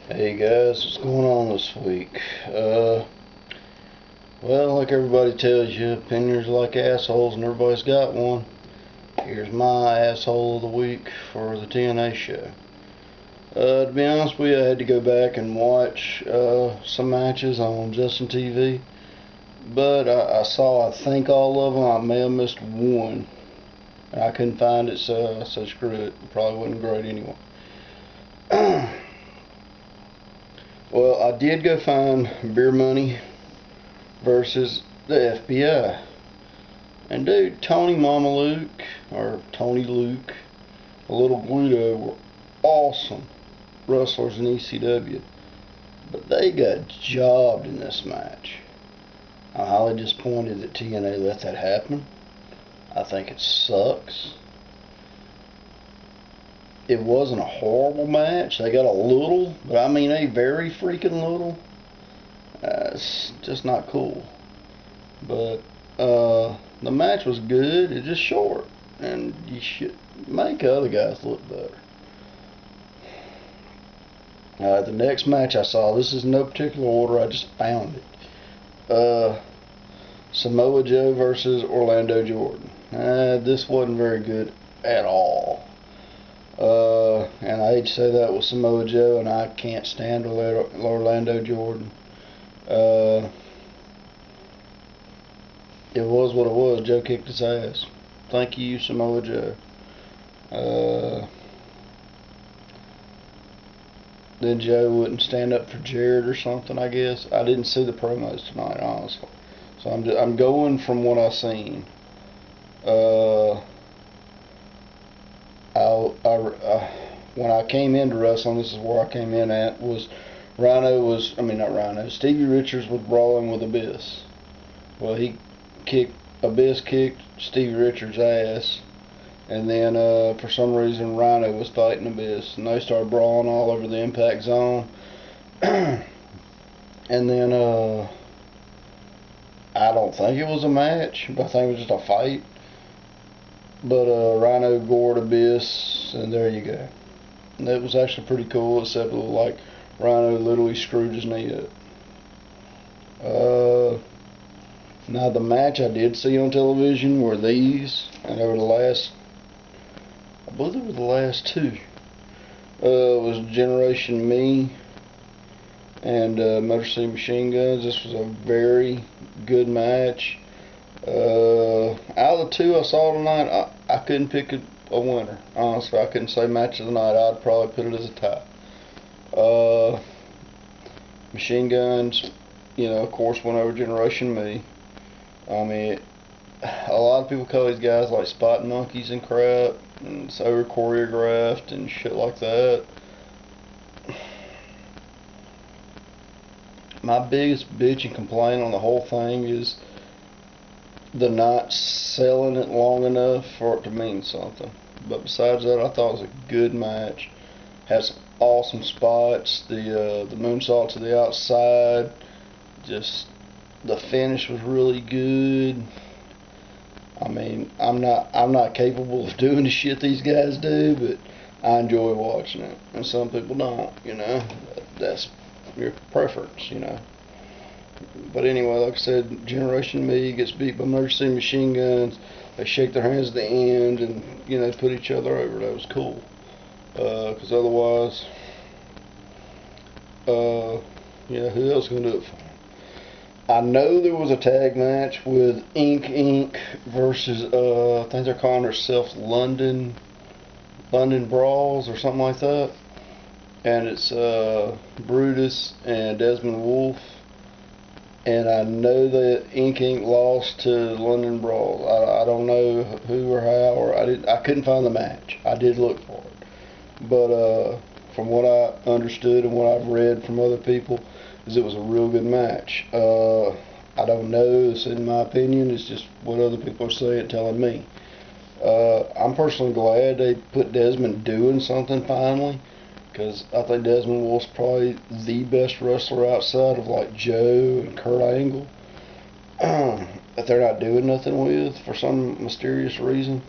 Hey guys, what's going on this week? Well, like everybody tells you, opinions are like assholes and everybody's got one. Here's my asshole of the week for the TNA show. To be honest with you, I had to go back and watch some matches on Justin TV, but I saw, I think, all of them. I may have missed one. I couldn't find it, so I said screw it. Probably wasn't great anyway. Well, I did go find Beer Money versus the FBI. And dude, Tony Mama Luke, or Tony Luke, a Little Guido were awesome wrestlers in ECW. But they got jobbed in this match. I'm highly disappointed that TNA let that happen. I think it sucks. It wasn't a horrible match. They got a little, but I mean a very freaking little. It's just not cool. But the match was good. It's just short, and you should make other guys look better. The next match I saw, this is in no particular order. I just found it. Samoa Joe versus Orlando Jordan. This wasn't very good at all. And I hate to say that with Samoa Joe, and I can't stand Orlando Jordan. It was what it was. Joe kicked his ass. Thank you, Samoa Joe. Then Joe wouldn't stand up for Jared or something, I guess. I didn't see the promos tonight, honestly. So I'm going from what I seen. When I came into wrestling, this is where I came in at, was not Rhino, Stevie Richards was brawling with Abyss. Well, Abyss kicked Stevie Richards' ass, and then for some reason Rhino was fighting Abyss, and they started brawling all over the Impact Zone. And then I don't think it was a match, but I think it was just a fight. But Rhino gored Abyss, and there you go. And it was actually pretty cool, except it looked like Rhino literally screwed his knee up. Now the match I did see on television were these, and they were I believe they were the last two. It was Generation Me and Motor City Machine Guns. This was a very good match. Out of the two I saw tonight, I couldn't pick a winner. Honestly, I couldn't say match of the night. I'd probably put it as a tie. Machine Guns, of course, went over Generation Me. I mean, a lot of people call these guys like spot monkeys and crap, and it's over choreographed and shit like that. My biggest bitch and complaint on the whole thing is the not selling it long enough for it to mean something. But besides that, I thought it was a good match. Had some awesome spots. The moonsault to the outside, just the finish was really good. I mean, I'm not capable of doing the shit these guys do, but I enjoy watching it. And some people don't, That's your preference. But anyway, like I said, Generation Me gets beat by Motor City Machine Guns. They shake their hands at the end and, put each other over. That was cool. Because otherwise, who else going to do it for them? I know there was a tag match with Ink Inc. versus, I think they're calling themselves London Brawls or something like that. And it's Brutus and Desmond Wolfe. And I know that Ink Inc. lost to London Brawls. I don't know who or how, or I couldn't find the match. I did look for it. But from what I understood and what I've read from other people, is it was a real good match. I don't know. It's in my opinion. It's just what other people are saying, telling me. I'm personally glad they put Desmond doing something finally, because I think Desmond Wolfe's probably the best wrestler outside of like Joe and Kurt Angle that they're not doing nothing with for some mysterious reason.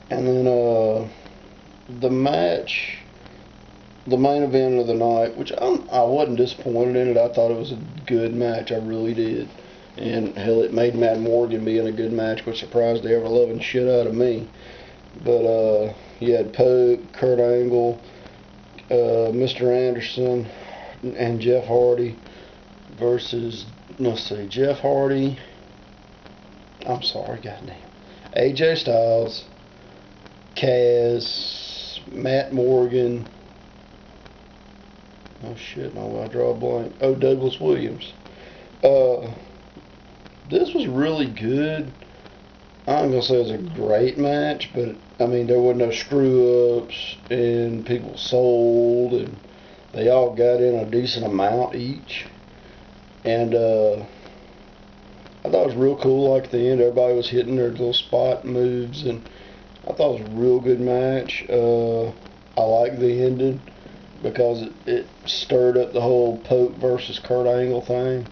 And then the match the main event of the night, which I wasn't disappointed in it. I thought it was a good match. I really did. And hell, it made Matt Morgan be in a good match, which surprised the ever-loving shit out of me. But you had Pope, Kurt Angle, Mr. Anderson, and Jeff Hardy versus, let's see, Jeff Hardy, I'm sorry, goddamn, AJ Styles, Kaz, Matt Morgan, oh shit, no, I draw a blank, oh, Douglas Williams. This was really good. I'm gonna say it was a great match, but I mean there wasn't no screw ups and people sold and they all got in a decent amount each. And I thought it was real cool. Like at the end, everybody was hitting their little spot moves, and I thought it was a real good match. I like the ending because it stirred up the whole Pope versus Kurt Angle thing,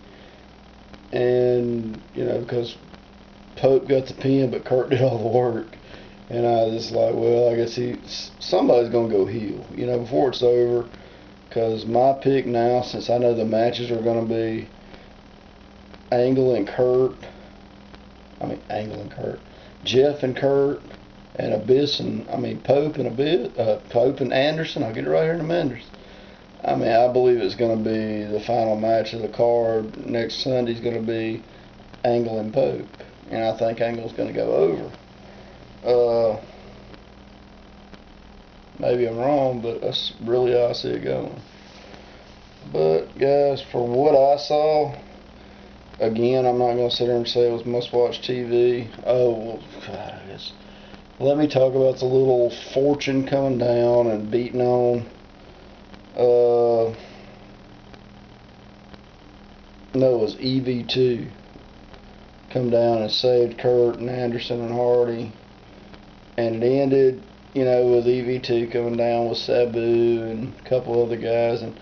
and you know because Pope got the pin, but Kurt did all the work. And I was like, well, I guess somebody's going to go heel, you know, before it's over. Because my pick now, since I know the matches are going to be Angle and Kurt, Jeff and Kurt, and Pope and Pope and Anderson. I'll get it right here in a minute. I believe it's going to be the final match of the card. Next Sunday's going to be Angle and Pope. And I think Angle's going to go over. Maybe I'm wrong, but that's really how I see it going. But, guys, for what I saw, again, I'm not going to sit there and say it was must-watch TV. Oh, well, God, I guess. Let me talk about the little Fortune coming down and beating on. No, it was EV2. Come down and saved Kurt and Anderson and Hardy, and it ended, you know, with EV2 coming down with Sabu and a couple other guys, and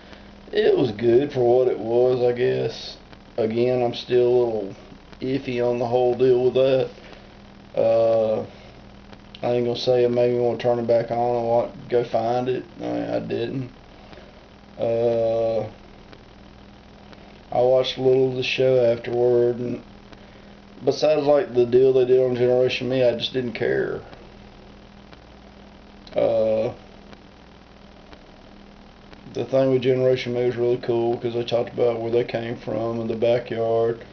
it was good for what it was, I guess. Again, I'm still a little iffy on the whole deal with that. I ain't gonna say it made me want to turn it back on and go find it. I didn't. I watched a little of the show afterward, and besides like the deal they did on Generation Me, I just didn't care. The thing with Generation Me was really cool because they talked about where they came from in the backyard,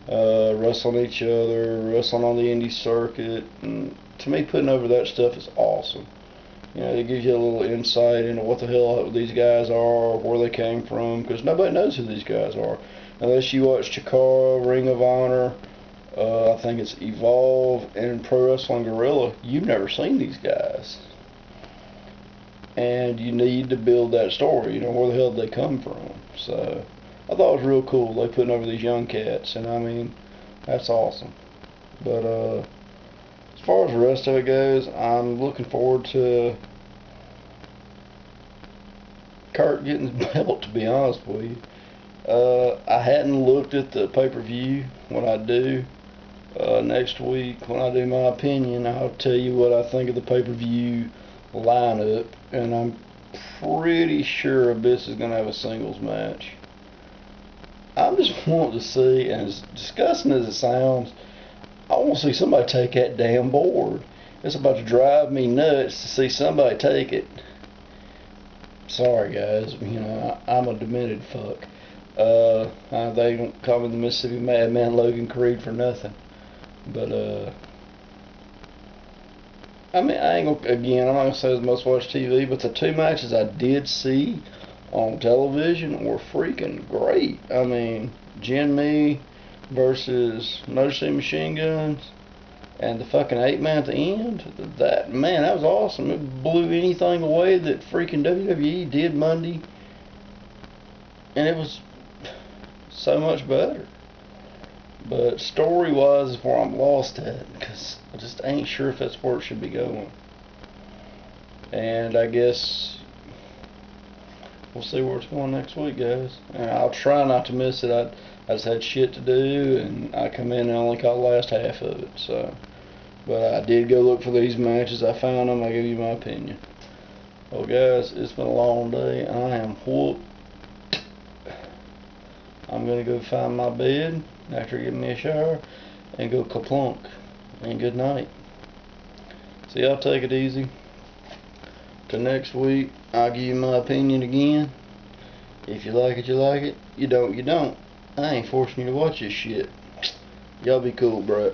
wrestling each other, wrestling on the indie circuit, and to me putting over that stuff is awesome. You know, it gives you a little insight into what the hell these guys are, where they came from, because nobody knows who these guys are. Unless you watch Chikara, Ring of Honor, I think it's Evolve, and Pro Wrestling Guerrilla, you've never seen these guys. And you need to build that story, you know, where the hell did they come from. So, I thought it was real cool, they putting over these young cats, and I mean, that's awesome. But, as far as the rest of it goes, I'm looking forward to Kurt getting the belt, to be honest with you. I hadn't looked at the pay-per-view. When I do, next week, when I do my opinion, I'll tell you what I think of the pay-per-view lineup, and I'm pretty sure Abyss is going to have a singles match. I'm just wanting to see, and as disgusting as it sounds, I want to see somebody take that damn board. It's about to drive me nuts to see somebody take it. Sorry guys, you know, I'm a demented fuck. They don't call me the Mississippi Madman Logan Creed for nothing. But, I'm not gonna say it's must watch TV, but the two matches I did see on television were freaking great. I mean, Jin Me versus Motor City Machine Guns and the fucking 8-man at the end. That was awesome. It blew anything away that freaking WWE did Monday. And it was so much better. But story-wise is where I'm lost at, because I just ain't sure if that's where it should be going. And I guess we'll see where it's going next week, guys. And I'll try not to miss it. I just had shit to do, and I come in and only caught the last half of it. So, but I did go look for these matches. I found them. I give you my opinion. Well guys, it's been a long day and I am whooped. I'm gonna go find my bed after getting me a shower and go kaplunk. And good night. So y'all take it easy. Till next week, I'll give you my opinion again. If you like it, you like it. You don't, you don't. I ain't forcing you to watch this shit. Y'all be cool, bro.